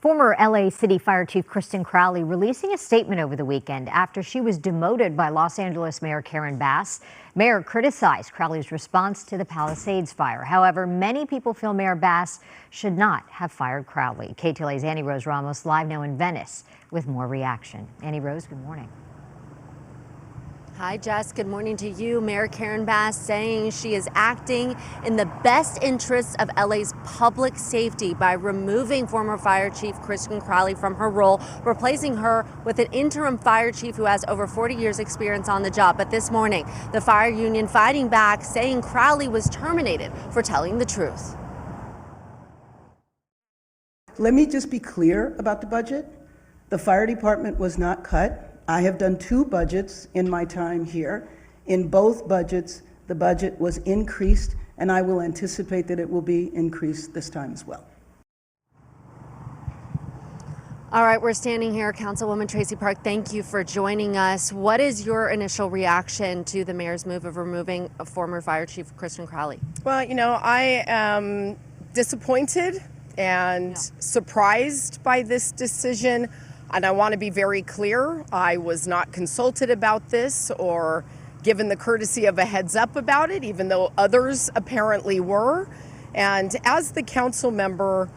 Former LA City Fire Chief Kristen Crowley releasing a statement over the weekend after she was demoted by Los Angeles Mayor Karen Bass. Mayor criticized Crowley's response to the Palisades fire. However, many people feel Mayor Bass should not have fired Crowley. KTLA's Annie Rose Ramos live now in Venice with more reaction. Annie Rose, good morning. Hi, Jess. Good morning to you. Mayor Karen Bass saying she is acting in the best interests of LA's public safety by removing former Fire Chief Kristen Crowley from her role, replacing her with an interim fire chief who has over 40 years experience on the job. But this morning, the fire union fighting back, saying Crowley was terminated for telling the truth. Let me just be clear about the budget. The fire department was not cut. I have done 2 budgets in my time here. In both budgets, the budget was increased, and I will anticipate that it will be increased this time as well. All right, we're standing here. Councilwoman Tracy Park, thank you for joining us. What is your initial reaction to the mayor's move of removing a former Fire Chief Kristen Crowley? Well, you know, I am disappointed and surprised by this decision. And I want to be very clear, I was not consulted about this or given the courtesy of a heads up about it, even though others apparently were. And as the council member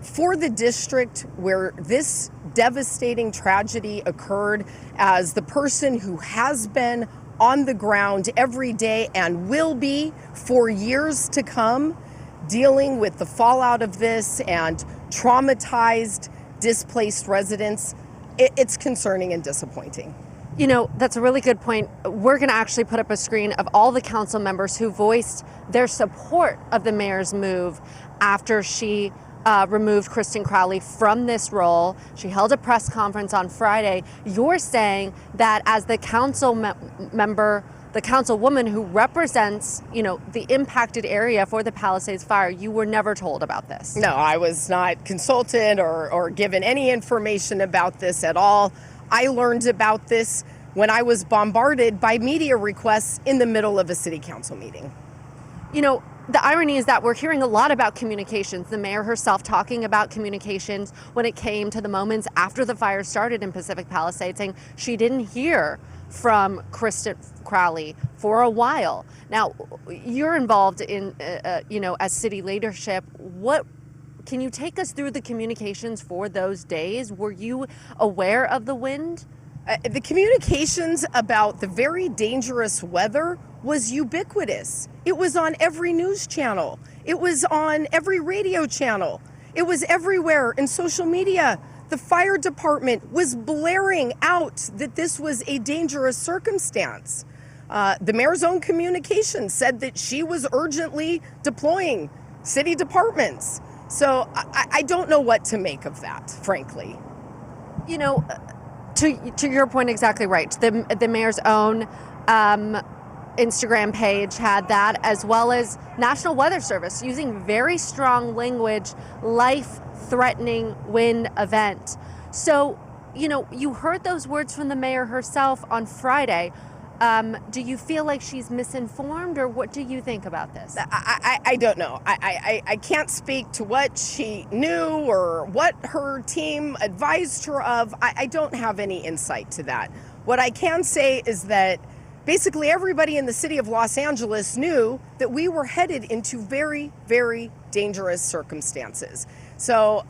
for the district where this devastating tragedy occurred, as the person who has been on the ground every day and will be for years to come, dealing with the fallout of this and traumatized, displaced residents, it's concerning and disappointing. You know, that's a really good point. We're going to actually put up a screen of all the council members who voiced their support of the mayor's move after she removed Kristen Crowley from this role. She held a press conference on Friday. You're saying that as the council member, the councilwoman who represents, you know, the impacted area for the Palisades fire, you were never told about this. No, I was not consulted or given any information about this at all. I learned about this when I was bombarded by media requests in the middle of a city council meeting. You know, the irony is that we're hearing a lot about communications. The mayor herself talking about communications when it came to the moments after the fire started in Pacific Palisades, saying she didn't hear from Kristen Crowley for a while. Now, you're involved in, you know, as city leadership. What can you take us through the communications for those days? Were you aware of the wind? The communications about the very dangerous weather was ubiquitous. It was on every news channel. It was on every radio channel. It was everywhere in social media. The fire department was blaring out that this was a dangerous circumstance. The mayor's own communication said that she was urgently deploying city departments. So I don't know what to make of that, frankly. You know, to your point, exactly right. The mayor's own Instagram page had that, as well as National Weather Service using very strong language, life-threatening wind event. So, you know, you heard those words from the mayor herself on Friday. Do you feel like she's misinformed, or what do you think about this? I don't know. I can't speak to what she knew or what her team advised her of. I don't have any insight to that. What I can say is that basically everybody in the city of Los Angeles knew that we were headed into very, very dangerous circumstances. So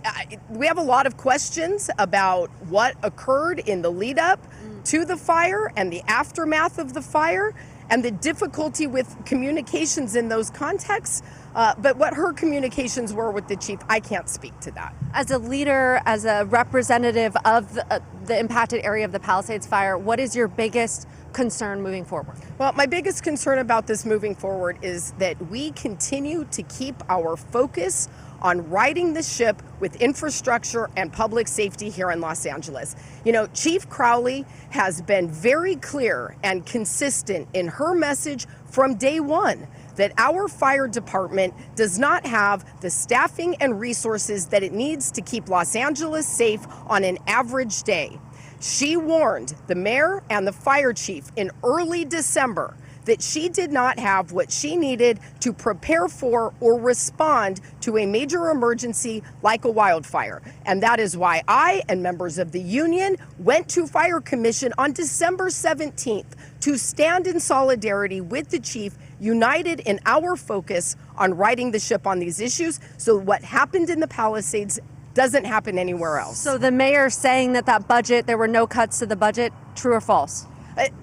we have a lot of questions about what occurred in the lead up to the fire and the aftermath of the fire and the difficulty with communications in those contexts. But what her communications were with the chief, I can't speak to that. As a leader, as a representative of the impacted area of the Palisades fire, what is your biggest concern moving forward? Well, my biggest concern about this moving forward is that we continue to keep our focus on righting the ship with infrastructure and public safety here in Los Angeles. You know, Chief Crowley has been very clear and consistent in her message from day one that our fire department does not have the staffing and resources that it needs to keep Los Angeles safe on an average day. She warned the mayor and the fire chief in early December that she did not have what she needed to prepare for or respond to a major emergency like a wildfire. And that is why I and members of the union went to Fire Commission on December 17th to stand in solidarity with the chief, united in our focus on righting the ship on these issues, so what happened in the Palisades doesn't happen anywhere else. So the mayor saying that budget, there were no cuts to the budget, true or false?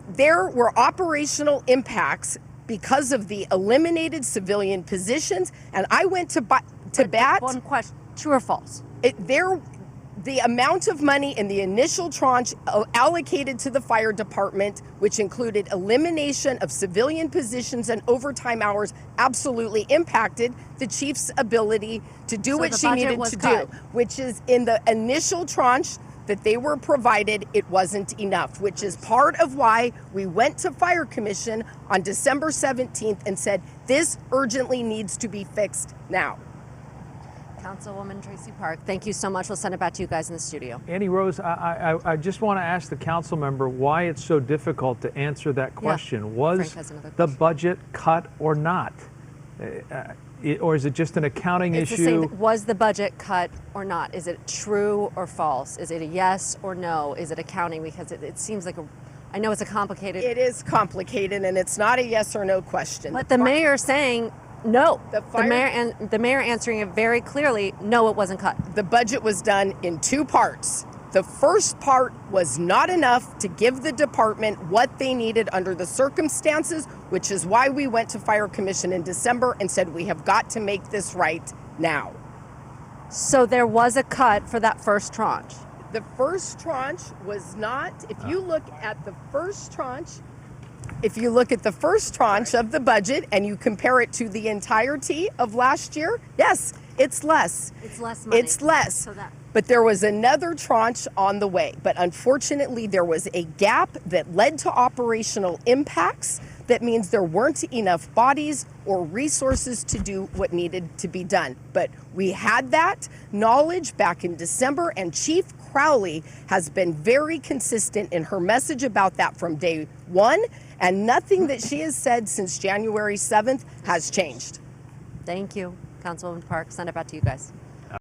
There were operational impacts because of the eliminated civilian positions, and I went to bat. One question, true or false? The amount of money in the initial tranche allocated to the fire department, which included elimination of civilian positions and overtime hours, absolutely impacted the chief's ability to do what she needed to do, which is in the initial tranche that they were provided, it wasn't enough, which is part of why we went to Fire Commission on December 17th and said, this urgently needs to be fixed now. Councilwoman Tracy Park, thank you so much. We'll send it back to you guys in the studio. Annie Rose, I just want to ask the council member why it's so difficult to answer that question. Was the budget cut or not? Or is it just an accounting It's issue? the same, was the budget cut or not? Is it true or false? Is it a yes or no? Is it accounting? Because it seems like I know it's a complicated. It is complicated, and it's not a yes or no question. But the mayor saying no. The mayor answering it very clearly, no, it wasn't cut. The budget was done in two parts. The first part was not enough to give the department what they needed under the circumstances, which is why we went to Fire Commission in December and said we have got to make this right now. So there was a cut for that first tranche. The first tranche was not, if you look at the first tranche, of the budget and you compare it to the entirety of last year, yes, it's less. It's less money. It's less. So that. But there was another tranche on the way. But unfortunately, there was a gap that led to operational impacts. That means there weren't enough bodies or resources to do what needed to be done. But we had that knowledge back in December, and Chief Crowley has been very consistent in her message about that from day one, and nothing that she has said since January 7th has changed. Thank you, Councilwoman Park. Send it back to you guys.